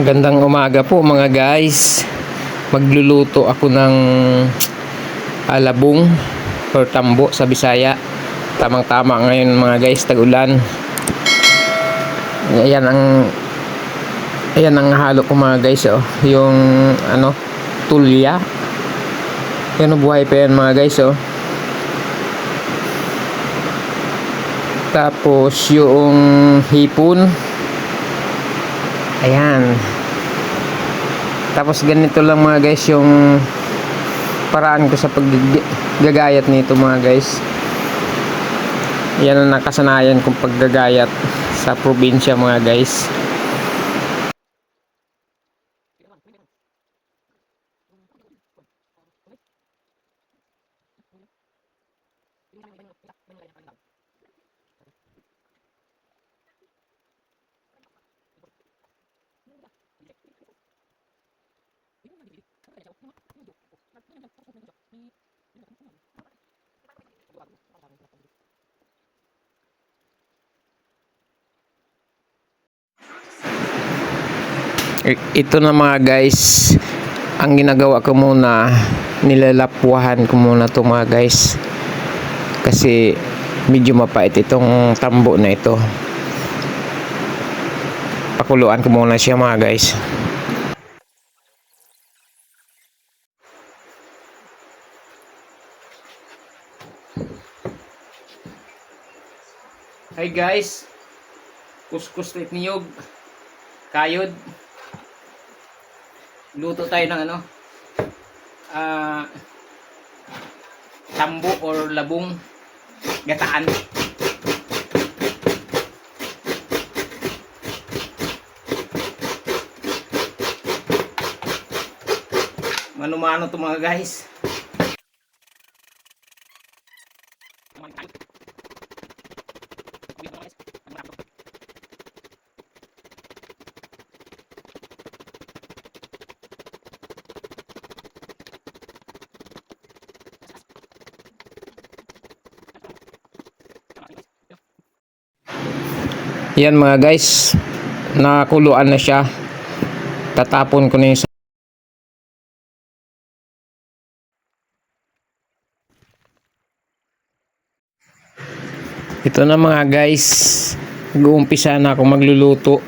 Magandang umaga po mga guys. Magluluto ako ng alabong or tambo sa Bisaya. Tamang-tama ngayon mga guys, tag-ulan. Ayan ang halo ko mga guys, oh. Yung tulya. Yan, buhay pa yan mga guys, oh. Tapos yung hipon. Ayan. Tapos ganito lang mga guys yung paraan ko sa paggagayat nito mga guys. Yan ang nakasanayan kong paggagayat sa probinsya mga guys. Ito na mga guys, ang ginagawa ko muna, nilalapwahan ko muna to mga guys, kasi medyo mapait itong tambo na ito. Pakuluan ko muna siya mga guys. Hi guys, kuskus na niyog, kayod. Luto tayo ng tambo or labong gataan. Mano-mano to mga guys. Yan mga guys, nakuluan na siya. Tatapon ko na yung ito na mga guys, mag-uumpisa na ako magluluto.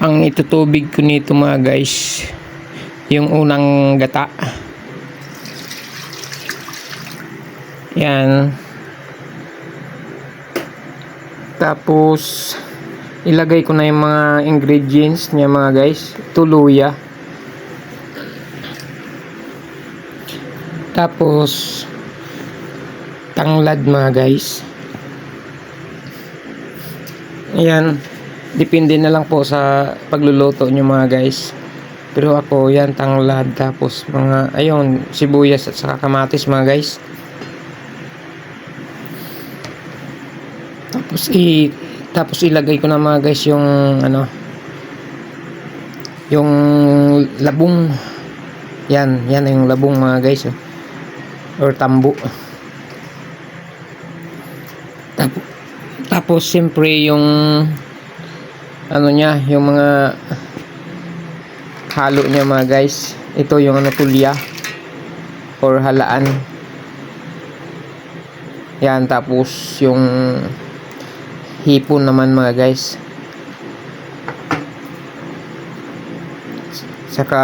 Ang itutubig ko nito mga guys, yung unang gata. Yan. Tapos ilagay ko na yung mga ingredients niya mga guys. Tuluya. Tapos tanglad mga guys. Ayan, depende na lang po sa pagluluto nyo mga guys. Pero ako yan, tanglad. Tapos mga ayun, sibuyas at saka kamatis mga guys. Tapos ilagay ko na mga guys yung yung labong. Yan yung labong mga guys, oh. Or tambo. Tapos siyempre yung yung mga halo niya mga guys. Ito yung tulya or halaan. Yan, tapos yung hipon naman mga guys. Saka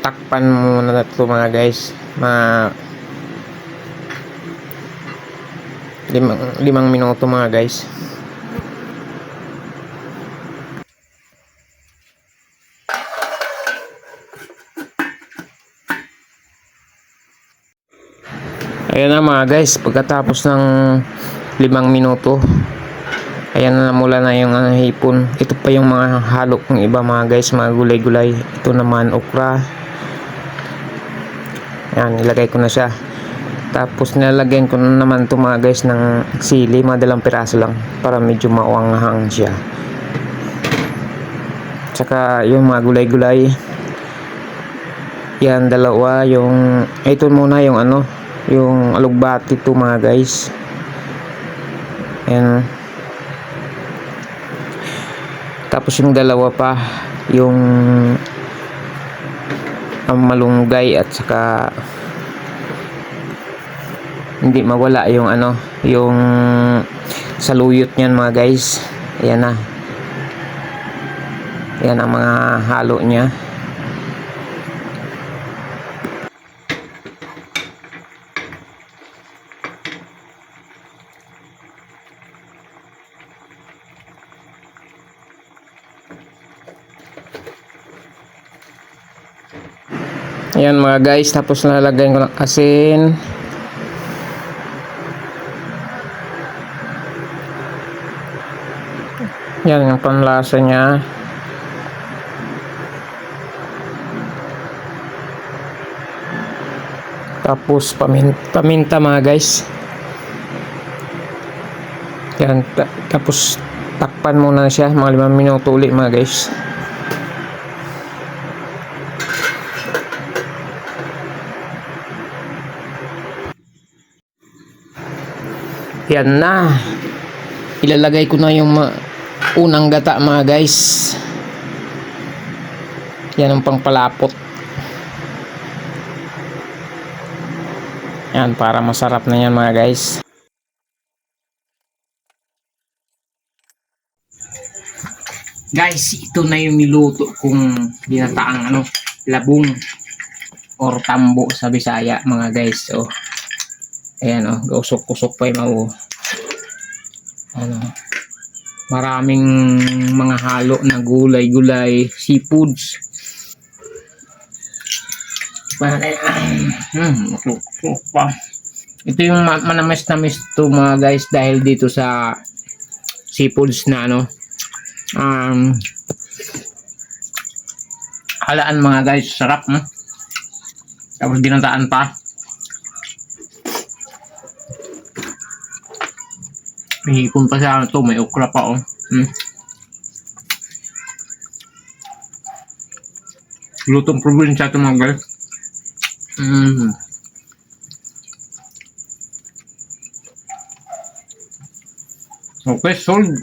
takpan muna na ito mga guys. Limang minuto mga guys. Ayan na mga guys, pagkatapos ng 5 minuto, ayan na, mula na yung hipon. Ito pa yung mga halo kong iba mga guys, mga gulay-gulay. Ito naman okra. Ayan, nilagay ko na siya. Tapos nilalagyan ko na naman ito mga guys ng sili, mga dalang piraso lang, para medyo mauanghang siya. Tsaka yung mga gulay-gulay, yan dalawa. Yung ito muna yung yung alugbati to mga guys. Ayan. Tapos yung dalawa pa, yung malunggay at saka hindi mawala yung ano, yung saluyot niyan mga guys. Ayan na. Ayan ang mga halo niya. Ayan mga guys, tapos nalagyan ko ng asin. Yan yung panlasa niya. Tapos paminta mga guys. Yan, tapos takpan muna siya mga 5 minuto ulit mga guys. Yan na. Ilalagay ko na yung unang gata mga guys. Yan ang pangpalapot. Yan, para masarap na yan mga guys. Guys, ito na yung niluto kong binataang labong or tambo sa Bisaya mga guys. So, ayan usok-usok pa yung maraming mga halo na gulay-gulay, seafoods. Ito yung manamis-namis to mga guys dahil dito sa seafoods na halaan mga guys, sarap tapos ginataan pa. May hipon pa siya ito, may okra pa lutong probinsya ito mga guys. Okay, sold.